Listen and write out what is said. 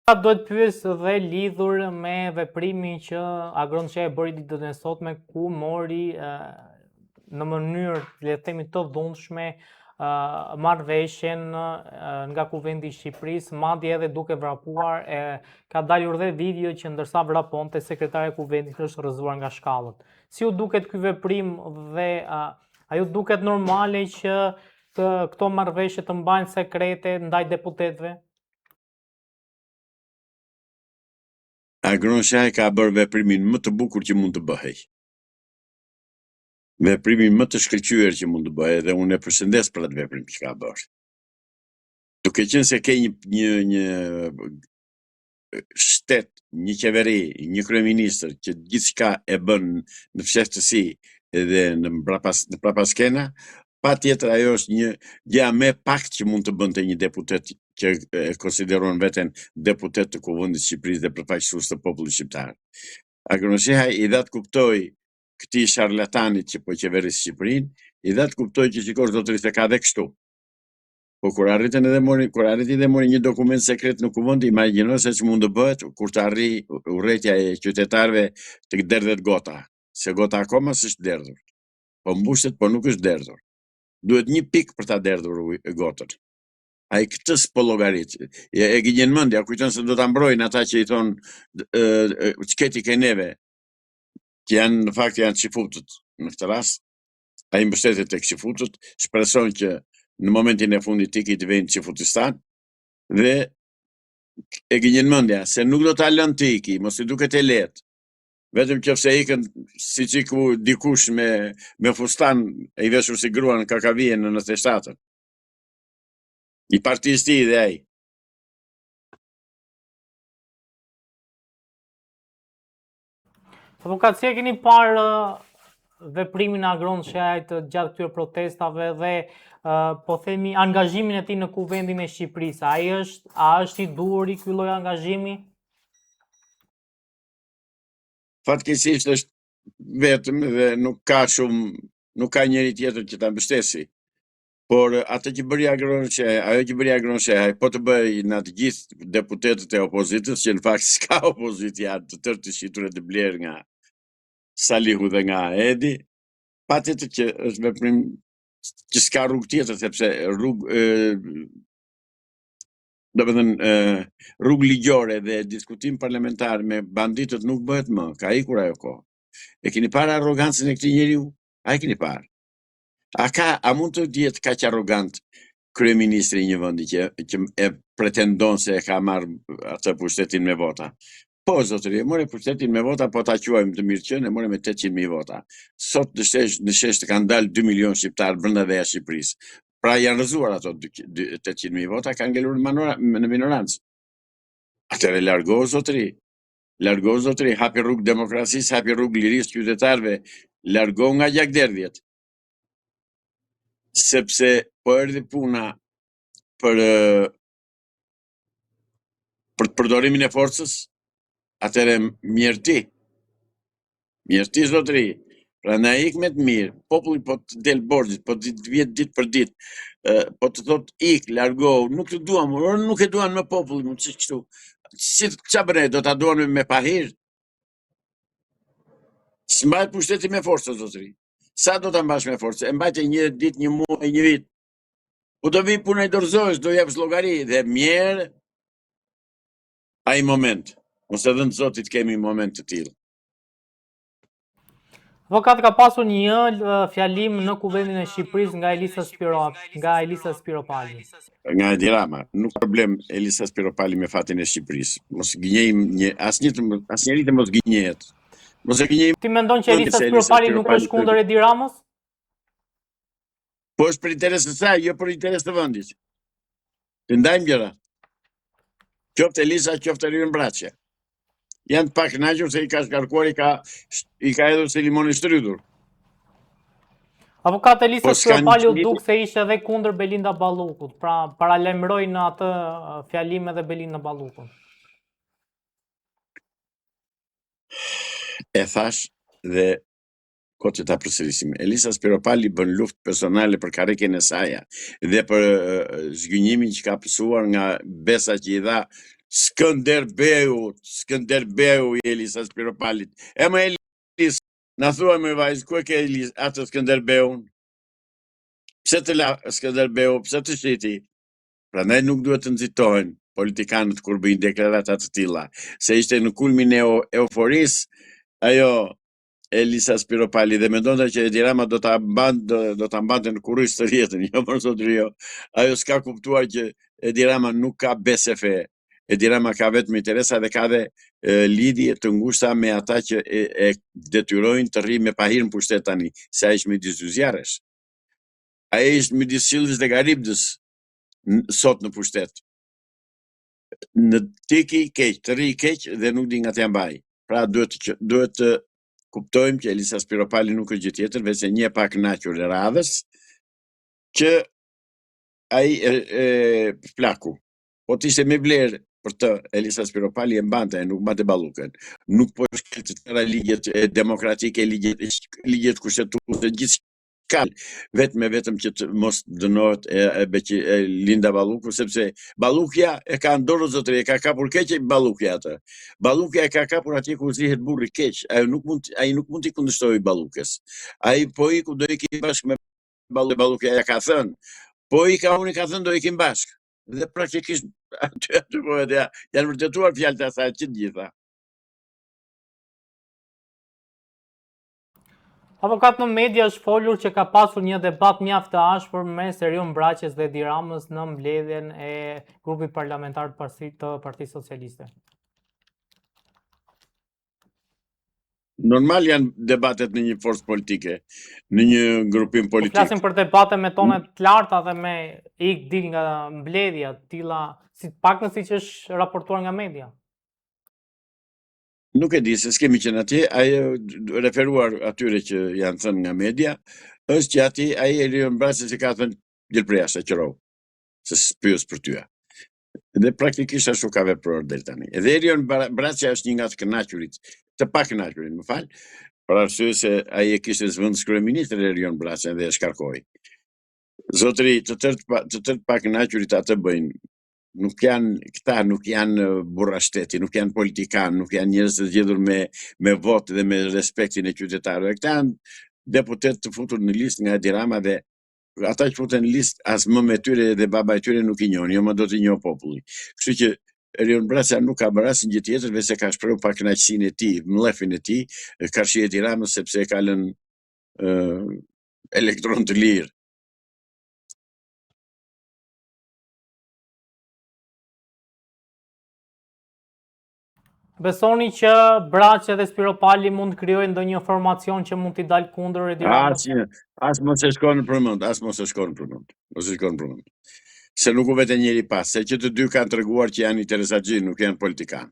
Duhet pyes dhe lidhur me veprimin që Agronçe e bëri ditën e sotme, ku mori në mënyrë, le të themi, të dhunshme marrëveshjen nga Kuvendi i Shqipërisë, madje edhe duke vrapuar, ka dalur dhe video që ndërsa vraponte sekretari i Kuvendit është rrëzuar nga shkallët. Si u duket ky veprim dhe a ju duket normale që këto marrëveshje të mbahen sekrete ndaj deputetëve? Agronçe ka bërë veprimin më të bukur që mund të bëhej. Veprimin më të shkëlqyer që mund të bëhej dhe unë e përshëndes për atë veprim që ka bërë. Duke qenë se ke një shtet, një qeveri, një kryeministër që gjithçka e bën në fshehtësi dhe në prapaskena, patjetër ajo është një gjë më pak që mund të bënte një deputet që e konsideron veten deputet të Kuvendit të Shqipërisë dhe përfaqësues të popullit shqiptar. Agronçe i dha të kuptoj këtij sharlatanit që po qeveris Shqipërinë, i dha të kuptoj që shikosh zotëri se ka dhe kështu. Po kur arriti dhe mori një dokument sekret në Kuvend, imagjino se ç'mund të bëhet kur të arri urrëtia e qytetarëve të derdhet gota, se gota akoma s'është derdhur. Po mbushet, po nuk është derdhur. Duhet një pikë për ta derdhur gotën. Ai këtë s'po llogarit. E gjen mendja, kujton se do ta mbrojnë ata që i thon çketi ke neve, që janë në fakt janë çifutët në këtë rast. Ai mbështetet tek çifutët, shpreson që në momentin e fundit tiki të vënë çifutistan dhe e gjen mendja se nuk do ta lën tiki, mos i duket e lehtë. Vetëm qofse ikën siç iku dikush me fustan e i veshur si grua në Kakavije në 97-ën. I partisë tij dhe ai. Avokat, si e keni parë veprimin e Agronçeajt gjatë këtyre protestave dhe po themi angazhimin e tij në Kuvendin e Shqipërisë? A është i duhur ky lloj angazhimi? Fatkeqësisht është vetëm dhe nuk ka njëri tjetër që ta mbështesi. Por atë që bëri Agronçe, po të bëj në të gjithë deputetët e opozitës, që në fakt s'ka opozitë, janë të tërë të shitur e të blerë nga Salihu dhe nga Edi, patjetër që është veprim që s'ka rrugë tjetër, sepse rrugë ligjore dhe diskutim parlamentar me banditët nuk bëhet më, ka ikur ajo kohë. E keni parë arrogancën e këtij njeriu? A e keni parë? A mund të jetë kaq arrogant kryeministri i një vendi që e pretendon se e ka marrë atë pushtetin me vota? Po, zotëri, e mori pushtetin me vota, po ta quajmë të mirë qenë, e mori me 800.000 vota. Sot në shesh të kanë dalë 2 milion shqiptarë brenda dhe jashtë Shqipërisë. Pra janë rrëzuar ato 800.000 vota, kanë ngelur në minorancë. Atëre largohu zotëri, hapi rrugë demokracisë, hapi rrugë lirisë qytetarëve, largohu nga gjakderdhjet. Sepse po erdhi puna për përdorimin e forcës, atëre mjerti zotëri. Pra na ik me të mirë, populli po të del borxhit, po të vjet ditë për ditë, po të thot ik, largohu, nuk të duam, nuk e duan me populli, më ç'është kështu. Si ç'a bëre, do ta duan me pahir? S'mbajt pushteti me forcë, zotëri. Sa do ta mbash me forcë? E mbajtë një ditë, një muaj, një vit. Po do vi punë i dorëzosh, do jepsh llogari dhe mirë ai moment. Mos e dhënë Zotit kemi moment të tillë. Avokat, ka pasur një fjalim në Kuvendin e Shqipërisë nga Elisa Spiropali. Nga Edi Rama, nuk ka problem Elisa Spiropali me fatin e Shqipërisë. Mos gënjejmë asnjëri të mos gënjehet. Mos e gënjejmë. Ti mendon që Elisa Spiropali nuk është kundër Edi Ramës? Po është për interes të saj, jo për interes të vendit. Të ndajmë gjëra. Qoftë Elisa, qoftë Erion Braçja. Janë të pak kënaqur se i ka shkarkuar, i ka hedhur si limon i shtrydhur. Avokat, Elisa Spiropali u duk se ishte edhe kundër Belinda Ballukut, pra paralajmëroi në atë fjalim edhe Belinda Ballukun. E thash dhe kot që ta përsërisim. Elisa Spiropali bën luftë personale për karrierën e saj dhe për zgjynjimin që ka pësuar nga besa që i dha Skënderbeu i Elisa Spiropalit. E më Elis, na thua me vajzë, ku e ke Elis atë Skënderbeun? Pse të la Skënderbeu, pse të shiti? Prandaj nuk duhet të nxitohen politikanët kur bëjnë deklarata të tilla, se ishte në kulmin e euforisë ajo Elisa Spiropali dhe mendonte që Edi Rama do ta mbante në kurriz të rjetën, jo për sot jo. Ajo s'ka kuptuar që Edi Rama nuk ka besefe. Edi Rama ka vetëm interesa dhe ka dhe lidhje të ngushta me ata që e detyrojnë të rri me pahir në pushtet tani, se ai është midis dy zjarresh. Ai është midis Silës dhe Garibdës sot në pushtet. Në tiki keq, të rri keq dhe nuk di nga t'ja mbaj. Pra duhet të kuptojmë që Elisa Spiropali nuk është gjë tjetër veç se një pak kënaqur e radhës që ai plaku. Po t'ishte me vlerë për të Elisa Spiropali e mbante, nuk mbante ballukën. Nuk po shkel të tëra ligjet demokratike, ligjet kushtetuese, gjithçka vetëm që të mos dënohet Linda Balluku, sepse Ballukja e ka në dorë zotëri, e ka kapur keq Ballukja atë. Ballukja e ka kapur atje ku zihet burri keq. Ai nuk mund t'i kundërshtojë Ballukës. Ai po iku do ikin bashkë me Ballukja ja ka thënë. Po unë ka thënë do ikim bashkë. Dhe praktikisht aty po janë vërtetuar fjalët e asaj të gjitha. Avokat, në media është folur që ka pasur një debat mjaft të ashpër mes Erion Braçes dhe Edi Ramës në mbledhjen e grupit parlamentar të Partisë Socialiste. Normal janë debatet në një forcë politike, në një grupim politik. Flasim për debate me tone të larta dhe me dil nga mbledhja, tilla, pak në siç është raportuar nga media. Nuk e di, se s'kemi qenë atje, ajo referuar atyre që janë thënë nga media, është që ati Erion Braçes i ka thënë gjelpreja se qërov, se s'pyes për tyja. Dhe praktikisht ashtu ka vepruar deri tani. Edhe Erion Braçja është një nga të kënaqurit, të pa kënaqurit, më fal, për arsye se ai e kishte zëvendës kryeministri Erion Braçen dhe e shkarkoi. Zotëri, të tërë pa kënaqurit atë bëjnë. Nuk janë burra shteti, nuk janë politikanë, nuk janë njerëz të zgjedhur me votë dhe me respektin e qytetarëve. Këta janë deputet të futur në listë nga Edi Rama dhe ata që futen në listë as më me tyre dhe baba e tyre nuk i njohin, jo më do t'i njohë populli. Kështu që Erion Braçja nuk ka bërë asnjë gjë tjetër veç se ka shprehur pa kënaqësinë e tij, mllefin e tij, karshi Edi Ramës sepse ka lënë elektron të lirë. Besoni që Braçja dhe Spiropali mund të krijojnë ndonjë formacion që mund t'i dalë kundër Edi Ramës? As mos e shkon në përmend, se nuk u vete njeri pas, se që të dy kanë treguar që janë interesatxhi, nuk janë politikanë.